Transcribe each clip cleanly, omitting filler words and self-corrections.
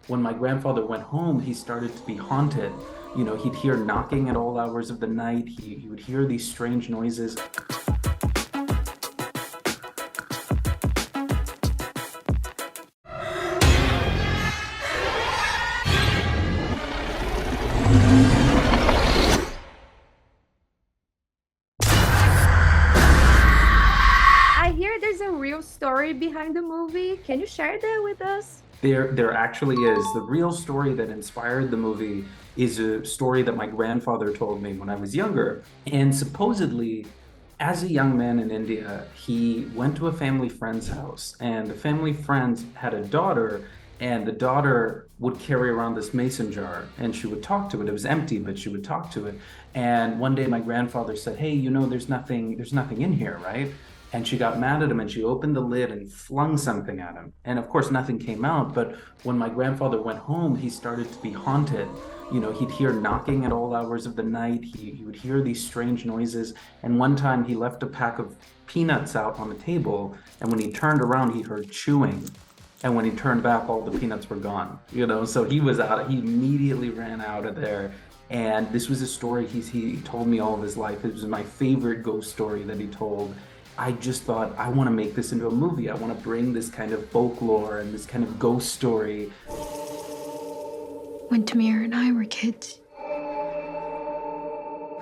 when my grandfather went home, he started to be haunted. He'd hear knocking at all hours of the night. He would hear these strange noises. I hear there's a real story behind the movie. Can you share that with us? There actually is. The real story that inspired the movie is a story that my grandfather told me when I was younger. And supposedly, as a young man in India, he went to a family friend's house, and the family friend had a daughter, and the daughter would carry around this mason jar, and she would talk to it. It was empty, but she would talk to it. And one day, my grandfather said, "Hey, there's nothing in here, right?" And she got mad at him, and she opened the lid and flung something at him. And of course, nothing came out. But when my grandfather went home, he started to be haunted. He'd hear knocking at all hours of the night. He would hear these strange noises. And one time he left a pack of peanuts out on the table. And when he turned around, he heard chewing. And when he turned back, all the peanuts were gone. So he was out. He immediately ran out of there. And this was a story he told me all of his life. It was my favorite ghost story that he told. I just thought, I want to make this into a movie. I want to bring this kind of folklore and this kind of ghost story. When Tamir and I were kids,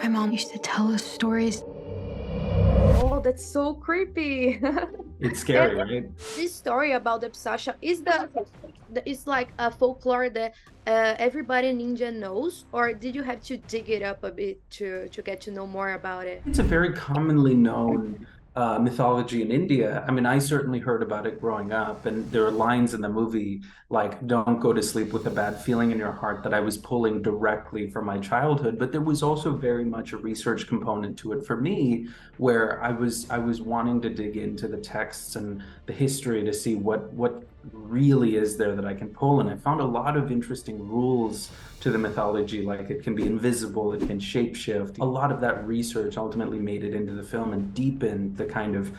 my mom used to tell us stories. Oh, that's so creepy. It's scary, right? This story about the possession is like a folklore that everybody in India knows, or did you have to dig it up a bit to get to know more about it? It's a very commonly known mythology in India. I mean, I certainly heard about it growing up, and there are lines in the movie like, "Don't go to sleep with a bad feeling in your heart," that I was pulling directly from my childhood. But there was also very much a research component to it for me, where I was wanting to dig into the texts and the history to see what really is there that I can pull. And I found a lot of interesting rules to the mythology, like it can be invisible, it can shapeshift. A lot of that research ultimately made it into the film and deepened the kind of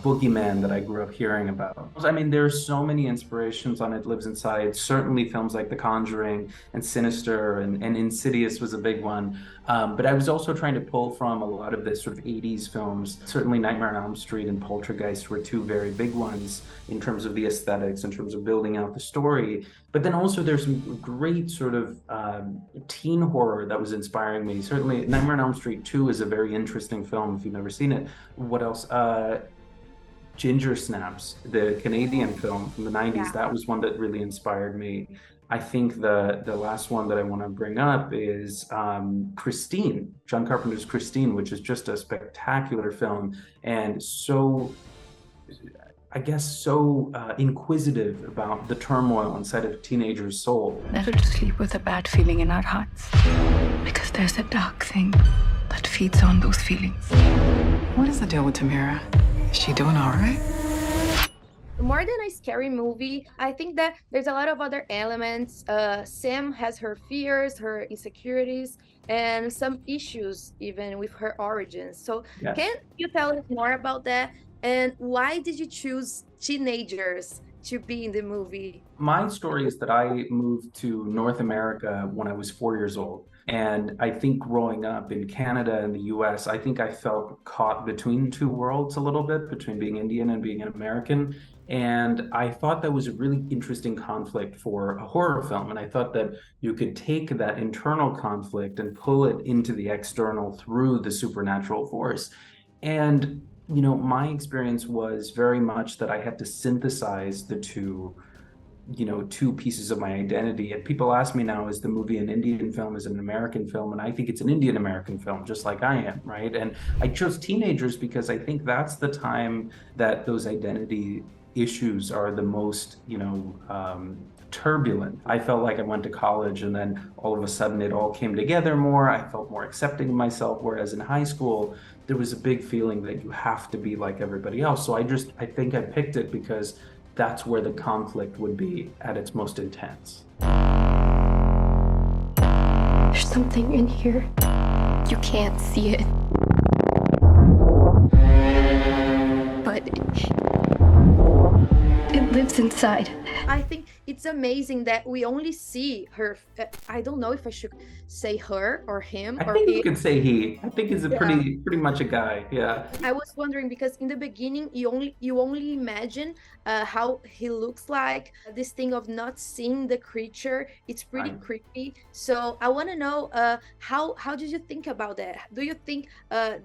boogeyman that I grew up hearing about. I mean, there's so many inspirations on It Lives Inside. Certainly films like The Conjuring and Sinister and Insidious was a big one. But I was also trying to pull from a lot of the sort of 80s films. Certainly Nightmare on Elm Street and Poltergeist were two very big ones in terms of the aesthetics, in terms of building out the story. But then also there's some great sort of teen horror that was inspiring me. Certainly Nightmare on Elm Street 2 is a very interesting film if you've never seen it. What else? Ginger Snaps, the Canadian film from the 90s, Yeah. that was one that really inspired me. I think the last one that I want to bring up is Christine, John Carpenter's Christine, which is just a spectacular film and so, I guess, so inquisitive about the turmoil inside of a teenager's soul. Never to sleep with a bad feeling in our hearts. Because there's a dark thing that feeds on those feelings. What is the deal with Tamira? Is she doing all right? More than a scary movie, I think that there's a lot of other elements. Sam has her fears, her insecurities, and some issues even with her origins. So Yes. can you tell us more about that? And why did you choose teenagers to be in the movie? My story is that I moved to North America when I was 4 years old. And I think growing up in Canada and the US, I think I felt caught between two worlds a little bit, between being Indian and being an American. And I thought that was a really interesting conflict for a horror film. And I thought that you could take that internal conflict and pull it into the external through the supernatural force. And my experience was very much that I had to synthesize the two pieces of my identity. And people ask me now, is the movie an Indian film, is it an American film? And I think it's an Indian American film, just like I am, right? And I chose teenagers because I think that's the time that those identity issues are the most, turbulent. I felt like I went to college and then all of a sudden it all came together more. I felt more accepting of myself, whereas in high school, there was a big feeling that you have to be like everybody else. So I think I picked it because that's where the conflict would be at its most intense. There's something in here. You can't see it. But it lives inside. I think it's amazing that we only see her. I don't know if I should say her or him I or think you he. can say he. I think he's a Yeah. pretty much a guy. Yeah. I was wondering because in the beginning you only imagine how he looks like. This thing of not seeing the creature, it's pretty Right. creepy. So I want to know how did you think about that? Do you think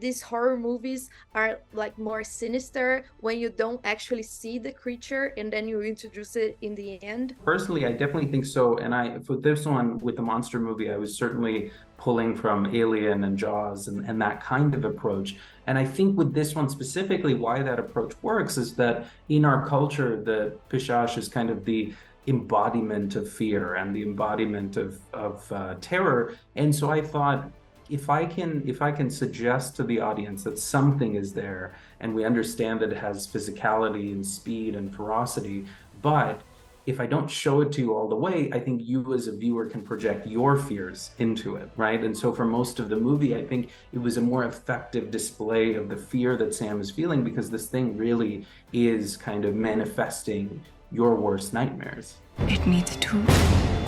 these horror movies are like more sinister when you don't actually see the creature and then you introduce it in the end? Personally, I definitely think so. And for this one with the monster movie, I was certainly pulling from Alien and Jaws and that kind of approach. And I think with this one specifically, why that approach works is that in our culture, the Piशाч is kind of the embodiment of fear and the embodiment of terror. And so I thought, if I can suggest to the audience that something is there and we understand that it has physicality and speed and ferocity, but if I don't show it to you all the way, I think you as a viewer can project your fears into it, right? And so for most of the movie, I think it was a more effective display of the fear that Sam is feeling because this thing really is kind of manifesting your worst nightmares. It needs to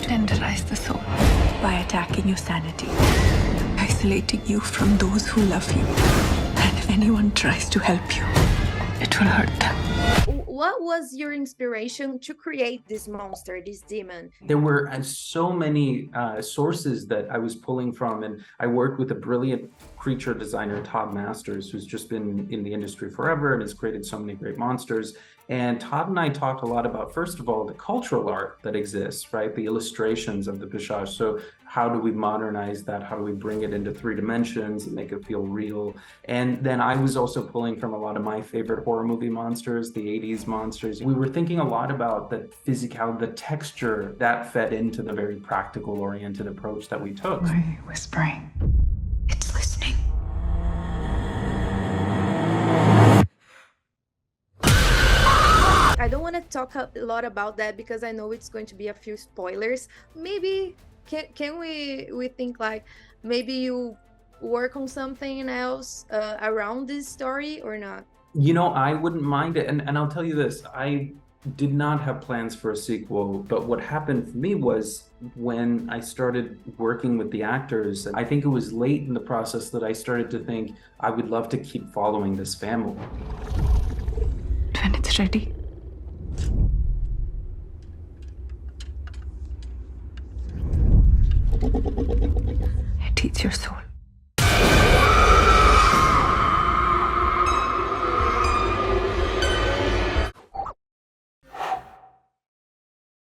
tenderize the soul by attacking your sanity, isolating you from those who love you. And if anyone tries to help you, it will hurt them. What was your inspiration to create this monster, this demon? There were so many sources that I was pulling from, and I worked with a brilliant creature designer, Todd Masters, who's just been in the industry forever and has created so many great monsters. And Todd and I talked a lot about, first of all, the cultural art that exists, right? The illustrations of the Piशाch. So how do we modernize that? How do we bring it into 3 dimensions and make it feel real? And then I was also pulling from a lot of my favorite horror movie monsters, the 80s monsters. We were thinking a lot about the physicality, the texture that fed into the very practical oriented approach that we took. Why are you whispering? It's listening. I don't want to talk a lot about that because I know it's going to be a few spoilers. Maybe can we think like maybe you work on something else around this story or not? You know, I wouldn't mind it. And I'll tell you this, I did not have plans for a sequel, but what happened for me was when I started working with the actors, I think it was late in the process that I started to think I would love to keep following this family. When it's ready, it eats your soul.